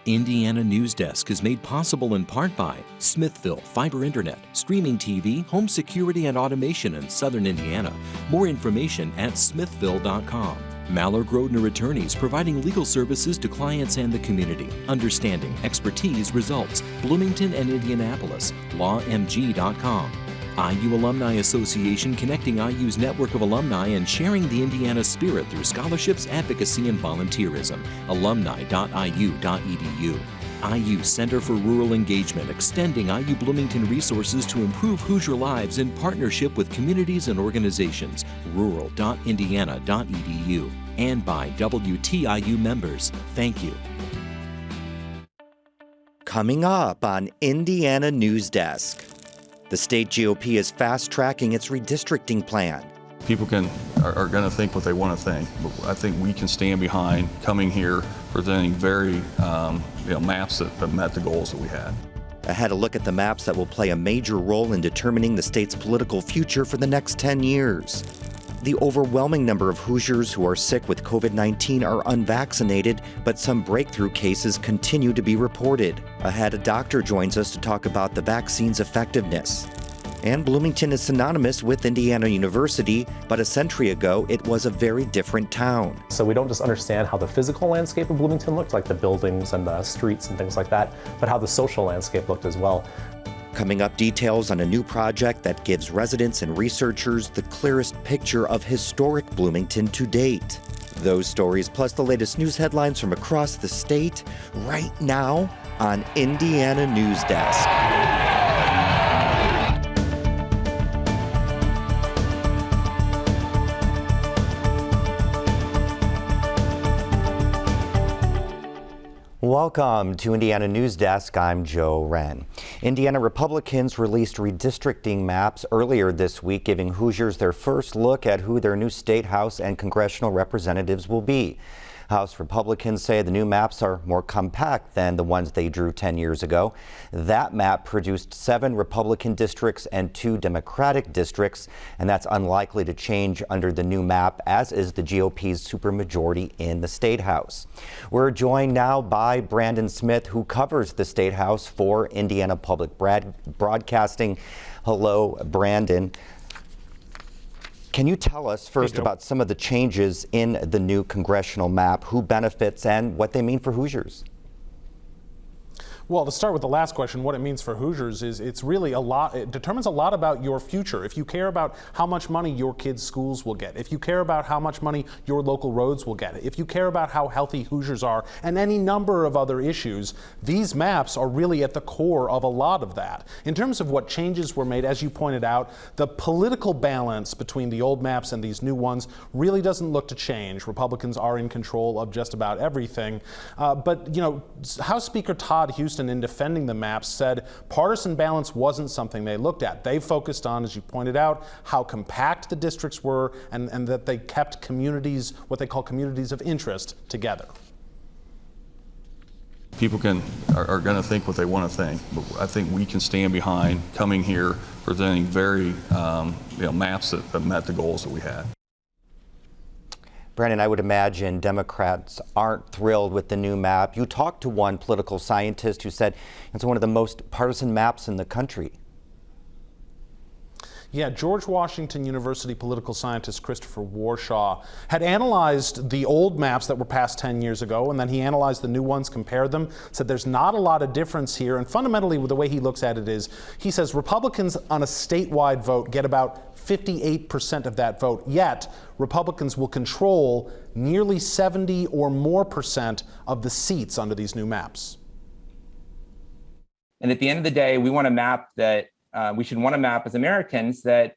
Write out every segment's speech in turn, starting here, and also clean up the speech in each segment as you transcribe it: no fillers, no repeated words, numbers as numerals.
Indiana Newsdesk is made possible in part by Smithville Fiber Internet, streaming TV, home security and automation in Southern Indiana. More information at smithville.com. MALLOR GRODNER attorneys providing legal services to clients and the community. Understanding, expertise, results. Bloomington and Indianapolis. LawMG.com. IU Alumni Association connecting IU's network of alumni and sharing the Indiana spirit through scholarships, advocacy, and volunteerism. Alumni.iu.edu. IU Center for Rural Engagement extending IU Bloomington resources to improve Hoosier lives in partnership with communities and organizations. Rural.indiana.edu. And by WTIU members. Thank you. Coming up on Indiana Newsdesk. The state GOP is fast-tracking its redistricting plan. People are going to think what they want to think, but I think we can stand behind coming here presenting very maps that have met the goals that we had. Ahead, a look at the maps that will play a major role in determining the state's political future for the next 10 years. The overwhelming number of Hoosiers who are sick with COVID-19 are unvaccinated, but some breakthrough cases continue to be reported. Ahead, a doctor joins us to talk about the vaccine's effectiveness. And Bloomington is synonymous with Indiana University, but a century ago, it was a very different town. So we don't just understand how the physical landscape of Bloomington looked, like the buildings and the streets and things like that, but how the social landscape looked as well. Coming up, details on a new project that gives residents and researchers the clearest picture of historic Bloomington to date. Those stories, plus the latest news headlines from across the state, right now on Indiana Newsdesk. Welcome to Indiana Newsdesk. I'm Joe Wren. Indiana Republicans released redistricting maps earlier this week, giving Hoosiers their first look at who their new state house and congressional representatives will be. House Republicans say the new maps are more compact than the ones they drew 10 years ago. That map produced 7 Republican districts and 2 Democratic districts, and that's unlikely to change under the new map, as is the GOP's supermajority in the State House. We're joined now by Brandon Smith, who covers the State House for Indiana Public Broadcasting. Hello, Brandon. Can you tell us first about some of the changes in the new congressional map, who benefits and what they mean for Hoosiers? Well, to start with the last question, what it means for Hoosiers is it's really a lot. It determines a lot about your future. If you care about how much money your kids' schools will get, if you care about how much money your local roads will get, if you care about how healthy Hoosiers are, and any number of other issues, these maps are really at the core of a lot of that. In terms of what changes were made, as you pointed out, the political balance between the old maps and these new ones really doesn't look to change. Republicans are in control of just about everything. But, you know, House Speaker Todd Houston, in defending the maps, said partisan balance wasn't something they looked at. They focused on, as you pointed out, how compact the districts were and that they kept communities, what they call communities of interest, together. People are going to think what they want to think, but I think we can stand behind coming here presenting very maps that have met the goals that we had. Brandon, I would imagine Democrats aren't thrilled with the new map. You talked to one political scientist who said it's one of the most partisan maps in the country. Yeah, George Washington University political scientist Christopher Warshaw had analyzed the old maps that were passed 10 years ago, and then he analyzed the new ones, compared them, said there's not a lot of difference here. And fundamentally, the way he looks at it is, he says Republicans on a statewide vote get about 58% of that vote, yet Republicans will control nearly 70 or more % of the seats under these new maps. And at the end of the day, we want a map that we should want a map as Americans that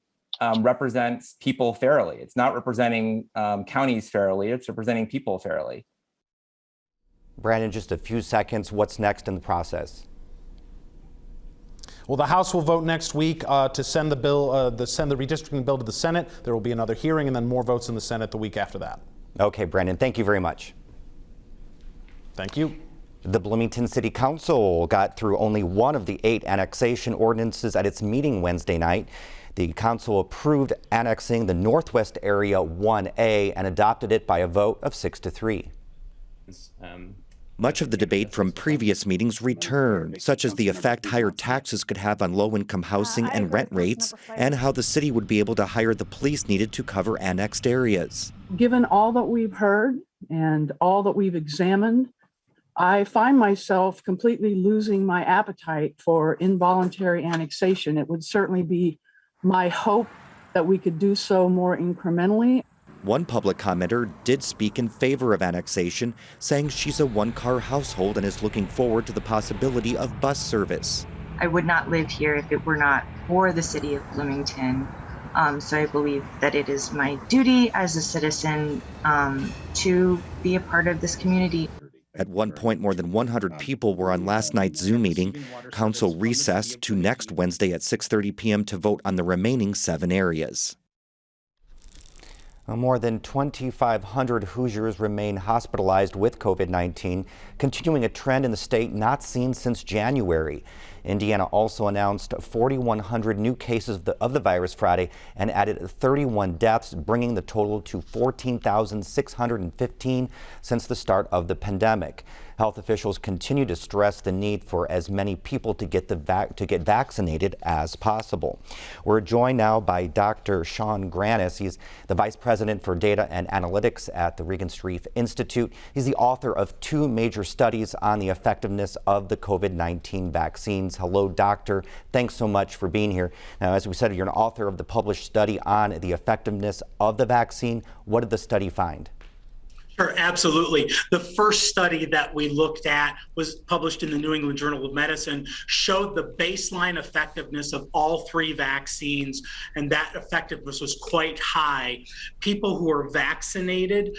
represents people fairly. It's not representing counties fairly, it's representing people fairly. Brandon, just a few seconds, what's next in the process? Well, the House will vote next week to send the bill, send the redistricting bill to the Senate. There will be another hearing and then more votes in the Senate the week after that. Okay, Brandon, thank you very much. Thank you. The Bloomington City Council got through only one of the 8 annexation ordinances at its meeting Wednesday night. The council approved annexing the Northwest Area 1A and adopted it by a vote of 6-3. Much of the debate from previous meetings returned, such as the effect higher taxes could have on low-income housing and rent rates, and how the city would be able to hire the police needed to cover annexed areas. Given all that we've heard and all that we've examined, I find myself completely losing my appetite for involuntary annexation. It would certainly be my hope that we could do so more incrementally. One public commenter did speak in favor of annexation, saying she's a one-car household and is looking forward to the possibility of bus service. I would not live here if it were not for the city of Bloomington. So I believe that it is my duty as a citizen to be a part of this community. At one point, more than 100 people were on last night's Zoom meeting. Council recessed to next Wednesday at 6:30 p.m. to vote on the remaining 7 areas. More than 2,500 Hoosiers remain hospitalized with COVID-19, continuing a trend in the state not seen since January. Indiana also announced 4,100 new cases of the virus Friday and added 31 deaths, bringing the total to 14,615 since the start of the pandemic. Health officials continue to stress the need for as many people to get vaccinated as possible. We're joined now by Dr. Sean Granis. He's the Vice President for Data and Analytics at the Regenstrief Institute. He's the author of 2 major studies on the effectiveness of the COVID-19 vaccines. Hello, Doctor. Thanks so much for being here. Now, as we said, you're an author of the published study on the effectiveness of the vaccine. What did the study find? Sure, absolutely. The first study that we looked at was published in the New England Journal of Medicine, showed the baseline effectiveness of all 3 vaccines, and that effectiveness was quite high. People who were vaccinated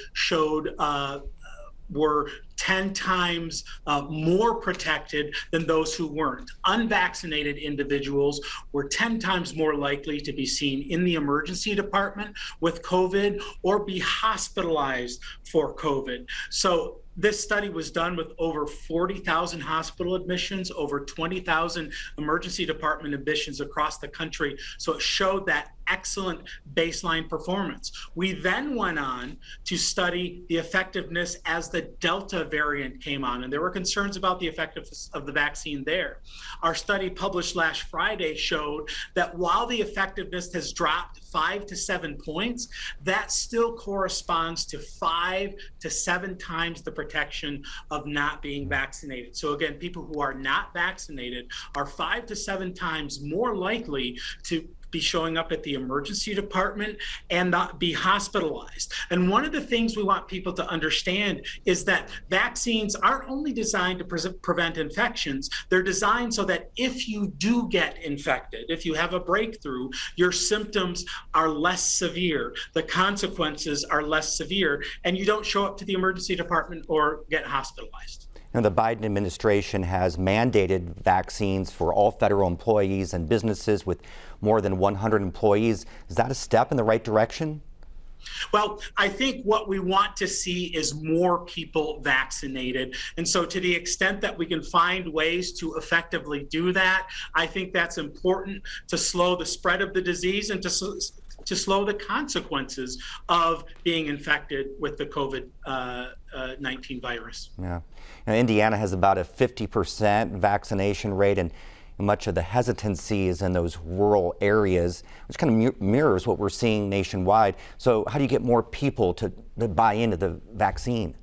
were 10 times more protected than those who weren't. Unvaccinated individuals were 10 times more likely to be seen in the emergency department with COVID or be hospitalized for COVID. So this study was done with over 40,000 hospital admissions, over 20,000 emergency department admissions across the country. So it showed that excellent baseline performance. We then went on to study the effectiveness as the Delta variant came on, and there were concerns about the effectiveness of the vaccine there. Our study published last Friday showed that while the effectiveness has dropped 5 to 7 points, that still corresponds to 5 to 7 times the protection of not being vaccinated. So again, people who are not vaccinated are 5 to 7 times more likely to be showing up at the emergency department and not be hospitalized. And one of the things we want people to understand is that vaccines aren't only designed to prevent infections, they're designed so that if you do get infected, if you have a breakthrough, your symptoms are less severe, the consequences are less severe, and you don't show up to the emergency department or get hospitalized. Now, the Biden administration has mandated vaccines for all federal employees and businesses with more than 100 employees. Is that a step in the right direction? Well, I think what we want to see is more people vaccinated. And so to the extent that we can find ways to effectively do that, I think that's important to slow the spread of the disease and to slow the consequences of being infected with the COVID-19 virus. Yeah. Now, Indiana has about a 50% vaccination rate, and much of the hesitancy is in those rural areas, which kind of mirrors what we're seeing nationwide. So how do you get more people to buy into the vaccine?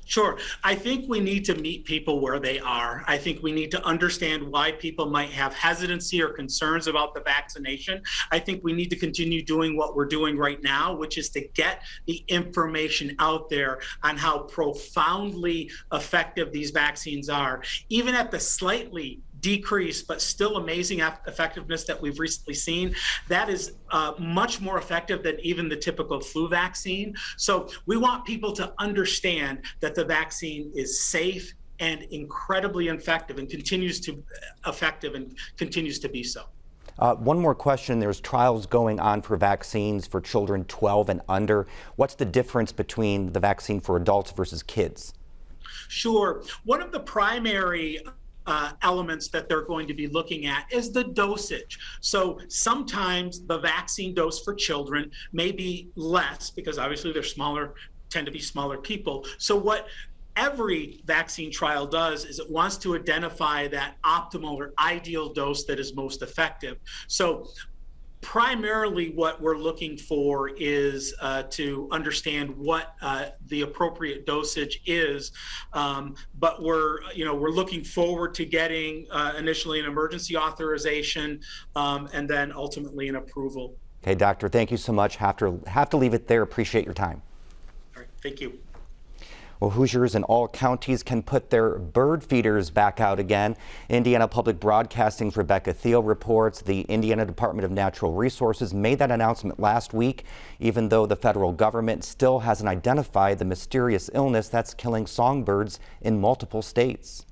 Sure. I think we need to meet people where they are. I think we need to understand why people might have hesitancy or concerns about the vaccination. I think we need to continue doing what we're doing right now, which is to get the information out there on how profoundly effective these vaccines are. Even at the slightly decreased but still amazing effectiveness that we've recently seen, that is much more effective than even the typical flu vaccine. So we want people to understand that the vaccine is safe and incredibly effective and continues to be so. One more question. There's trials going on for vaccines for children 12 and under. What's the difference between the vaccine for adults versus kids? Sure. One of the primary elements that they're going to be looking at is the dosage. So sometimes the vaccine dose for children may be less because obviously they're smaller, tend to be smaller people. So what every vaccine trial does is it wants to identify that optimal or ideal dose that is most effective. So primarily what we're looking for is to understand what the appropriate dosage is, but we're looking forward to getting initially an emergency authorization and then ultimately an approval. Okay, Doctor, thank you so much. Have to leave it there. Appreciate your time. All right, thank you. Well, Hoosiers in all counties can put their bird feeders back out again. Indiana Public Broadcasting's Rebecca Thiel reports the Indiana Department of Natural Resources made that announcement last week, even though the federal government still hasn't identified the mysterious illness that's killing songbirds in multiple states.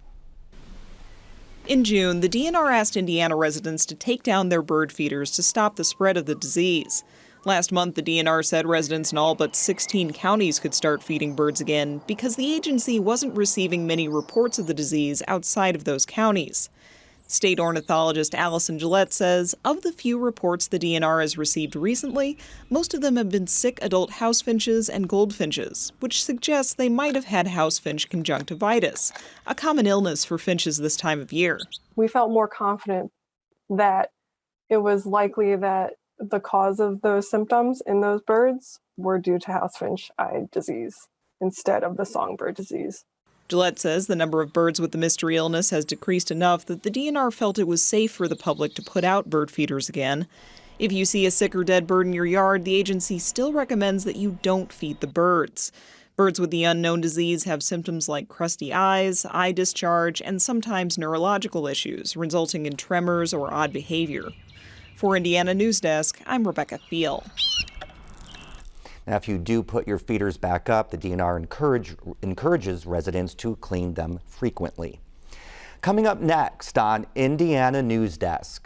In June, the DNR asked Indiana residents to take down their bird feeders to stop the spread of the disease. Last month, the DNR said residents in all but 16 counties could start feeding birds again because the agency wasn't receiving many reports of the disease outside of those counties. State ornithologist Allison Gillette says of the few reports the DNR has received recently, most of them have been sick adult house finches and goldfinches, which suggests they might have had house finch conjunctivitis, a common illness for finches this time of year. We felt more confident that it was likely that the cause of those symptoms in those birds were due to house finch eye disease instead of the songbird disease. Gillette says the number of birds with the mystery illness has decreased enough that the DNR felt it was safe for the public to put out bird feeders again. If you see a sick or dead bird in your yard, the agency still recommends that you don't feed the birds. Birds with the unknown disease have symptoms like crusty eyes, eye discharge, and sometimes neurological issues, resulting in tremors or odd behavior. For Indiana Newsdesk, I'm Rebecca Thiel. Now, if you do put your feeders back up, the DNR encourages residents to clean them frequently. Coming up next on Indiana Newsdesk.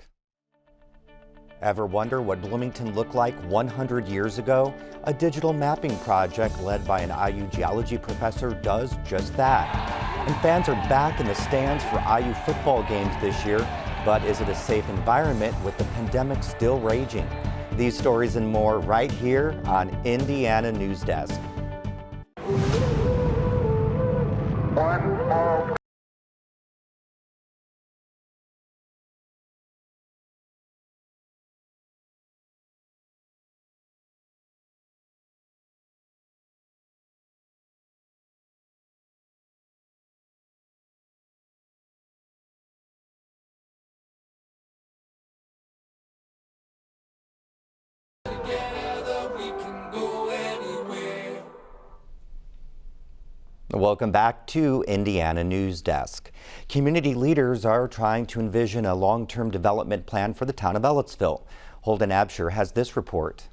Ever wonder what Bloomington looked like 100 years ago? A digital mapping project led by an IU geology professor does just that. And fans are back in the stands for IU football games this year, but is it a safe environment with the pandemic still raging? These stories and more right here on Indiana Newsdesk. Welcome back to Indiana Newsdesk. Community leaders are trying to envision a long-term development plan for the town of Ellettsville. Holden Absher has this report.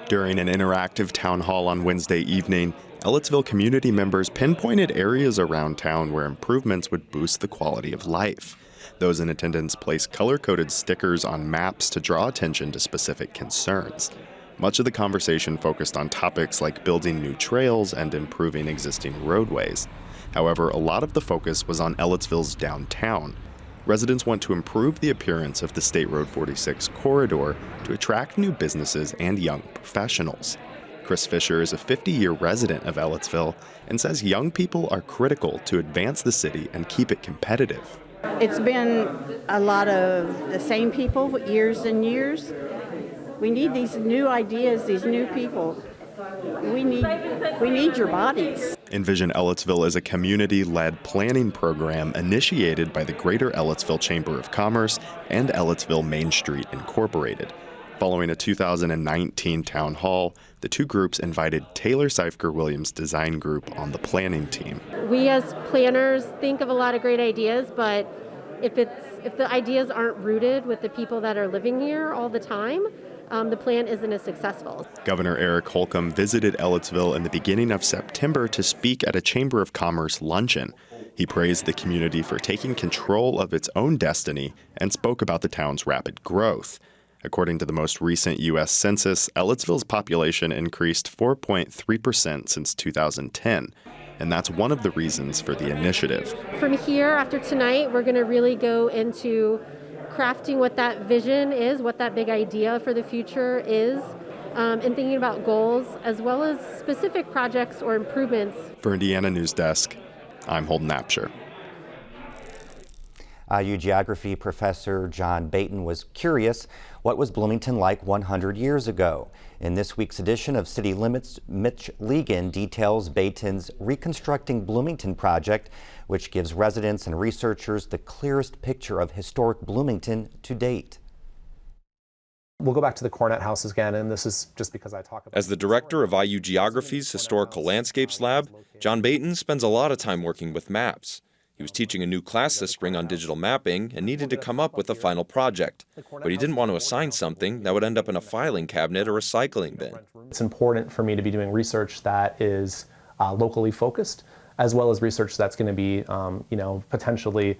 During an interactive town hall on Wednesday evening, Ellettsville community members pinpointed areas around town where improvements would boost the quality of life. Those in attendance placed color-coded stickers on maps to draw attention to specific concerns. Much of the conversation focused on topics like building new trails and improving existing roadways. However, a lot of the focus was on Ellettsville's downtown. Residents want to improve the appearance of the State Road 46 corridor to attract new businesses and young professionals. Chris Fisher is a 50-year resident of Ellettsville and says young people are critical to advance the city and keep it competitive. It's been a lot of the same people years and years. We need these new ideas, these new people. We need your bodies. Envision Ellettsville is a community-led planning program initiated by the Greater Ellettsville Chamber of Commerce and Ellettsville Main Street Incorporated. Following a 2019 town hall, the two groups invited Taylor Seifker Williams Design Group on the planning team. We as planners think of a lot of great ideas, but if the ideas aren't rooted with the people that are living here all the time, the plan isn't as successful. Governor Eric Holcomb visited Ellettsville in the beginning of September to speak at a Chamber of Commerce luncheon. He praised the community for taking control of its own destiny and spoke about the town's rapid growth. According to the most recent U.S. Census, Ellettsville's population increased 4.3% since 2010, and that's one of the reasons for the initiative. From here, after tonight, we're going to really go into crafting what that vision is, what that big idea for the future is, and thinking about goals as well as specific projects or improvements. For Indiana Newsdesk, I'm Holden Apsher. IU geography professor John Baton was curious, what was Bloomington like 100 years ago? In this week's edition of City Limits, Mitch Legan details Baton's Reconstructing Bloomington project, which gives residents and researchers the clearest picture of historic Bloomington to date. We'll go back to the Cornett House again, and this is just because I talk about... As the director of IU Geography's Historical Landscapes Lab, John Baton spends a lot of time working with maps. He was teaching a new class this spring on digital mapping and needed to come up with a final project. But he didn't want to assign something that would end up in a filing cabinet or recycling bin. It's important for me to be doing research that is locally focused, as well as research that's going to be, potentially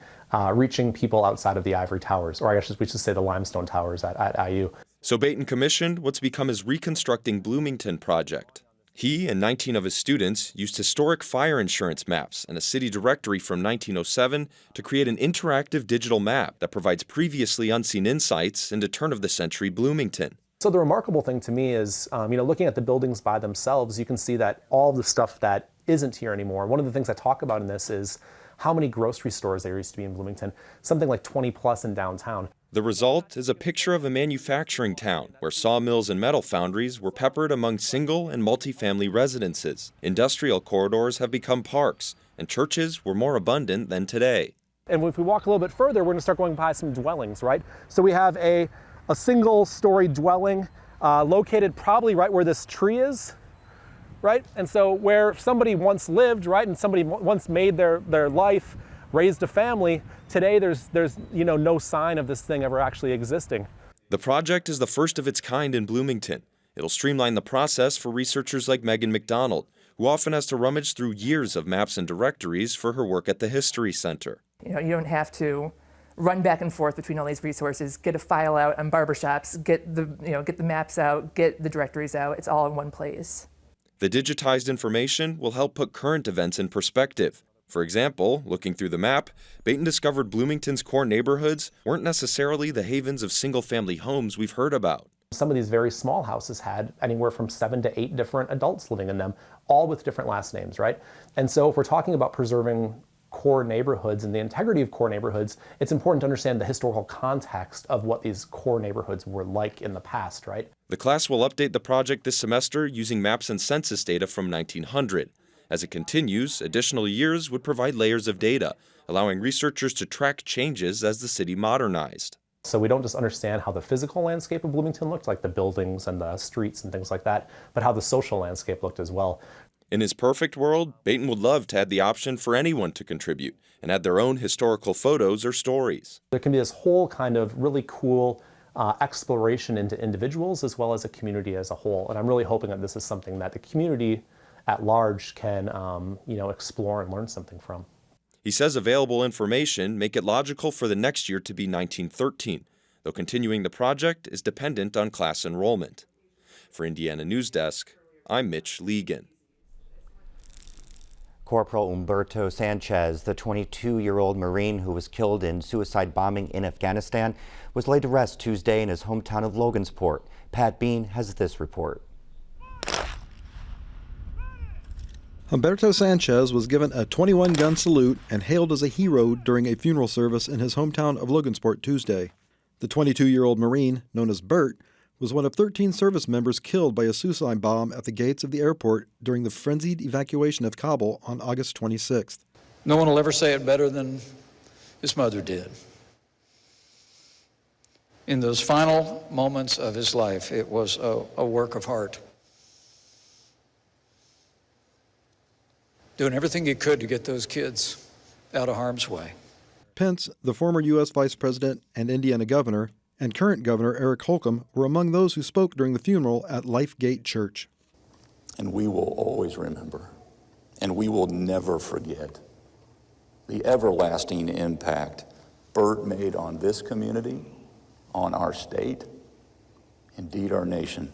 reaching people outside of the ivory towers, or I guess we should say the limestone towers at IU. So Baton commissioned what's become his Reconstructing Bloomington project. He and 19 of his students used historic fire insurance maps and a city directory from 1907 to create an interactive digital map that provides previously unseen insights into turn-of-the-century Bloomington. So the remarkable thing to me is, looking at the buildings by themselves, you can see that all the stuff that isn't here anymore. One of the things I talk about in this is how many grocery stores there used to be in Bloomington, something like 20 plus in downtown. The result is a picture of a manufacturing town where sawmills and metal foundries were peppered among single and multifamily residences. Industrial corridors have become parks, and churches were more abundant than today. And if we walk a little bit further, we're going to start going by some dwellings, right? So we have a single-story dwelling located probably right where this tree is, right? And so where somebody once lived, right, and somebody once made their life, raised a family, today there's no sign of this thing ever actually existing. The project is the first of its kind in Bloomington. It'll streamline the process for researchers like Megan McDonald, who often has to rummage through years of maps and directories for her work at the History Center. You don't have to run back and forth between all these resources, get a file out on barbershops, get the maps out, get the directories out. It's all in one place. The digitized information will help put current events in perspective. For example, looking through the map, Baton discovered Bloomington's core neighborhoods weren't necessarily the havens of single-family homes we've heard about. Some of these very small houses had anywhere from 7 to 8 different adults living in them, all with different last names, right? And so if we're talking about preserving core neighborhoods and the integrity of core neighborhoods, it's important to understand the historical context of what these core neighborhoods were like in the past, right? The class will update the project this semester using maps and census data from 1900. As it continues, additional years would provide layers of data, allowing researchers to track changes as the city modernized. So we don't just understand how the physical landscape of Bloomington looked, like the buildings and the streets and things like that, but how the social landscape looked as well. In his perfect world, Baton would love to add the option for anyone to contribute and add their own historical photos or stories. There can be this whole kind of really cool exploration into individuals as well as a community as a whole. And I'm really hoping that this is something that the community at large can explore and learn something from. He says available information make it logical for the next year to be 1913, though continuing the project is dependent on class enrollment. For Indiana Newsdesk, I'm Mitch Legan. Corporal Humberto Sanchez, the 22-year-old Marine who was killed in suicide bombing in Afghanistan, was laid to rest Tuesday in his hometown of Logansport. Pat Bean has this report. Humberto Sanchez was given a 21-gun salute and hailed as a hero during a funeral service in his hometown of Logansport Tuesday. The 22-year-old Marine, known as Bert, was one of 13 service members killed by a suicide bomb at the gates of the airport during the frenzied evacuation of Kabul on August 26th. No one will ever say it better than his mother did. In those final moments of his life, it was a work of art. Doing everything he could to get those kids out of harm's way. Pence, the former U.S. Vice President and Indiana Governor, and current Governor Eric Holcomb were among those who spoke during the funeral at Life Gate Church. And we will always remember, and we will never forget, the everlasting impact Bert made on this community, on our state, indeed our nation.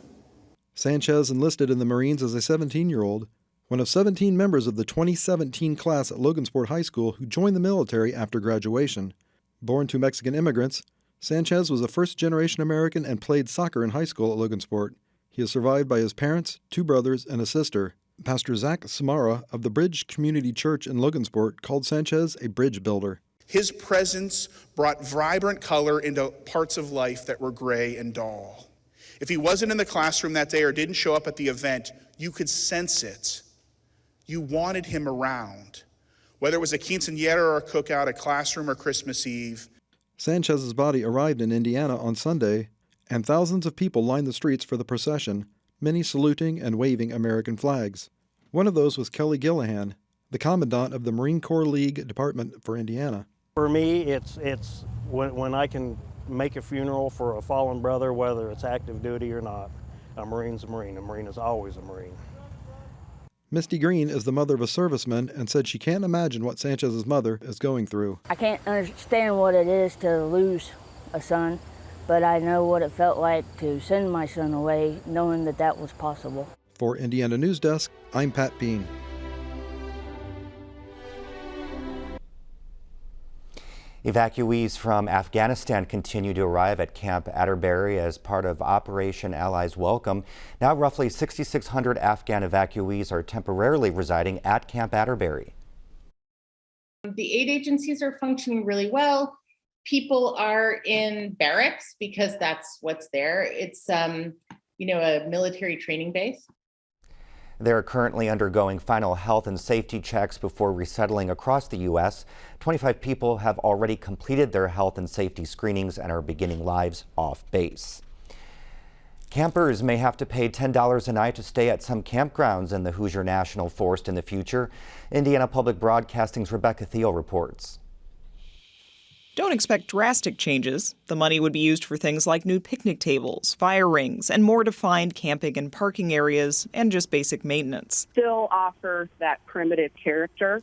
Sanchez enlisted in the Marines as a 17-year-old, one of 17 members of the 2017 class at Logansport High School who joined the military after graduation. Born to Mexican immigrants, Sanchez was a first-generation American and played soccer in high school at Logansport. He is survived by his parents, 2 brothers, and a sister. Pastor Zach Samara of the Bridge Community Church in Logansport called Sanchez a bridge builder. His presence brought vibrant color into parts of life that were gray and dull. If he wasn't in the classroom that day or didn't show up at the event, you could sense it. You wanted him around. Whether it was a quinceañera or a cookout, a classroom or Christmas Eve. Sanchez's body arrived in Indiana on Sunday, and thousands of people lined the streets for the procession, many saluting and waving American flags. One of those was Kelly Gillihan, the commandant of the Marine Corps League Department for Indiana. For me, it's when I can make a funeral for a fallen brother, whether it's active duty or not. A Marine's a Marine. A Marine is always a Marine. Misty Green is the mother of a serviceman and said she can't imagine what Sanchez's mother is going through. I can't understand what it is to lose a son, but I know what it felt like to send my son away, knowing that that was possible. For Indiana Newsdesk, I'm Pat Bean. Evacuees from Afghanistan continue to arrive at Camp Atterbury as part of Operation Allies Welcome. Now roughly 6,600 Afghan evacuees are temporarily residing at Camp Atterbury. The aid agencies are functioning really well. People are in barracks because that's what's there. It's a military training base. They're currently undergoing final health and safety checks before resettling across the U.S. 25 people have already completed their health and safety screenings and are beginning lives off base. Campers may have to pay $10 a night to stay at some campgrounds in the Hoosier National Forest in the future. Indiana Public Broadcasting's Rebecca Thiel reports. Don't expect drastic changes. The money would be used for things like new picnic tables, fire rings, and more defined camping and parking areas, and just basic maintenance. Still offers that primitive character,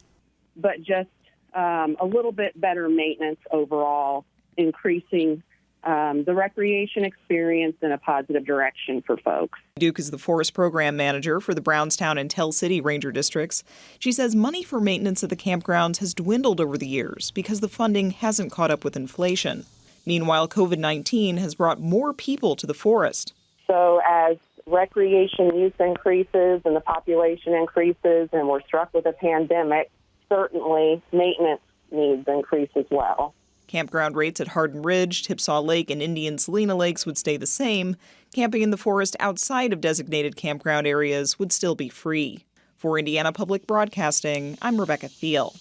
but just a little bit better maintenance overall, increasing the recreation experience in a positive direction for folks. Duke is the forest program manager for the Brownstown and Tell City Ranger districts. She says money for maintenance of the campgrounds has dwindled over the years because the funding hasn't caught up with inflation. Meanwhile, COVID-19 has brought more people to the forest. So as recreation use increases and the population increases and we're struck with a pandemic, certainly maintenance needs increase as well. Campground rates at Hardin Ridge, Tipsaw Lake, and Indian Salina Lakes would stay the same. Camping in the forest outside of designated campground areas would still be free. For Indiana Public Broadcasting, I'm Rebecca Thiel.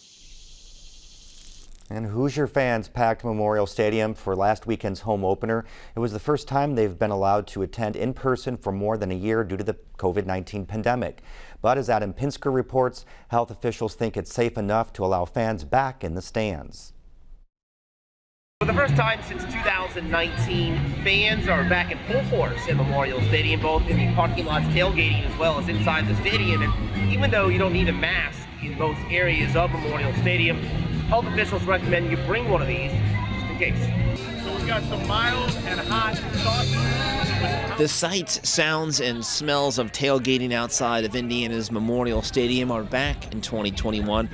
And Hoosier fans packed Memorial Stadium for last weekend's home opener. It was the first time they've been allowed to attend in person for more than a year due to the COVID-19 pandemic. But as Adam Pinsker reports, health officials think it's safe enough to allow fans back in the stands. For the first time since 2019, fans are back in full force at Memorial Stadium, both in the parking lots tailgating as well as inside the stadium. And even though you don't need a mask in most areas of Memorial Stadium, health officials recommend you bring one of these just in case. So we've got some mild and hot sauces. The sights, sounds, and smells of tailgating outside of Indiana's Memorial Stadium are back in 2021.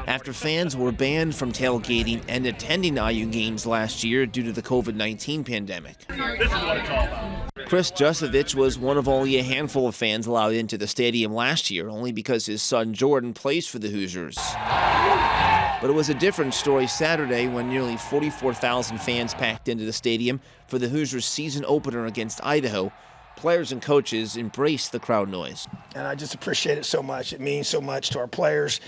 After fans were banned from tailgating and attending IU games last year due to the COVID-19 pandemic. This is what it's all about. Chris Jusovich was one of only a handful of fans allowed into the stadium last year, only because his son Jordan plays for the Hoosiers. But it was a different story Saturday when nearly 44,000 fans packed into the stadium for the Hoosiers' season opener against Idaho. Players and coaches embraced the crowd noise. And I just appreciate it so much. It means so much to our players.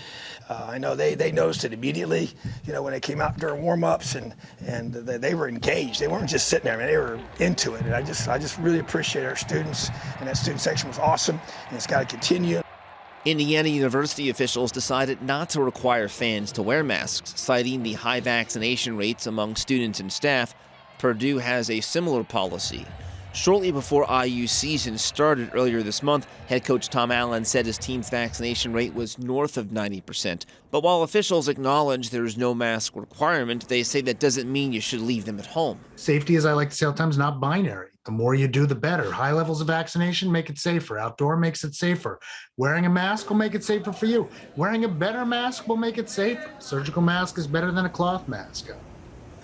I know they noticed it immediately, when they came out during warm-ups and they were engaged. They weren't just sitting there, they were into it. And I just really appreciate our students, and that student section was awesome, and it's got to continue. Indiana University officials decided not to require fans to wear masks, citing the high vaccination rates among students and staff. Purdue has a similar policy. Shortly before IU's season started earlier this month, head coach Tom Allen said his team's vaccination rate was north of 90%. But while officials acknowledge there is no mask requirement, they say that doesn't mean you should leave them at home. Safety, as I like to say all the time, is not binary. The more you do, the better. High levels of vaccination make it safer. Outdoor makes it safer. Wearing a mask will make it safer for you. Wearing a better mask will make it safer. Surgical mask is better than a cloth mask.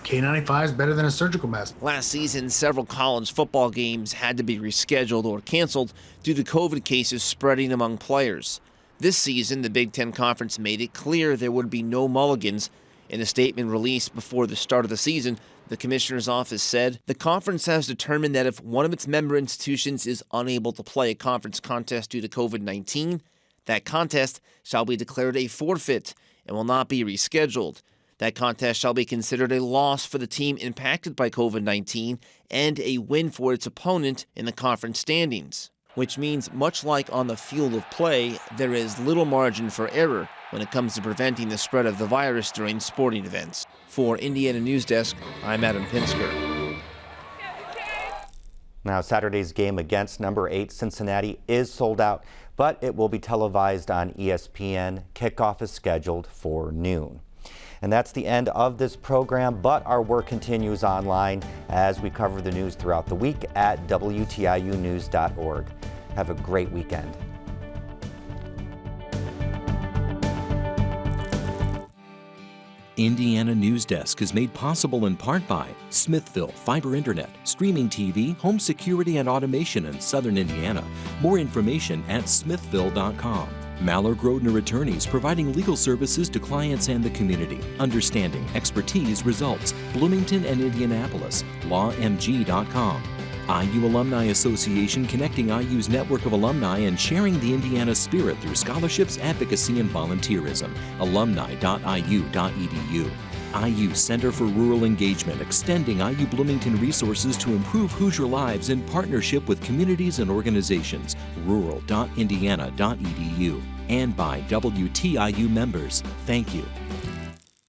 K95 is better than a surgical mask. Last season, several college football games had to be rescheduled or canceled due to COVID cases spreading among players. This season, the Big Ten Conference made it clear there would be no mulligans. In a statement released before the start of the season, the commissioner's office said the conference has determined that if one of its member institutions is unable to play a conference contest due to COVID-19, that contest shall be declared a forfeit and will not be rescheduled. That contest shall be considered a loss for the team impacted by COVID-19 and a win for its opponent in the conference standings, which means much like on the field of play, there is little margin for error when it comes to preventing the spread of the virus during sporting events. For Indiana Newsdesk, I'm Adam Pinsker. Now, Saturday's game against number 8 Cincinnati is sold out, but it will be televised on ESPN. Kickoff is scheduled for noon. And that's the end of this program, but our work continues online as we cover the news throughout the week at WTIUnews.org. Have a great weekend. Indiana Newsdesk is made possible in part by Smithville Fiber Internet, streaming TV, home security and automation in Southern Indiana. More information at smithville.com. MALLOR GRODNER attorneys providing legal services to clients and the community. Understanding, expertise, results. Bloomington and Indianapolis. LawMG.com. IU Alumni Association connecting IU's network of alumni and sharing the Indiana spirit through scholarships, advocacy, and volunteerism. Alumni.iu.edu. IU Center for Rural Engagement, extending IU Bloomington resources to improve Hoosier lives in partnership with communities and organizations. Rural.indiana.edu. And by WTIU members. Thank you.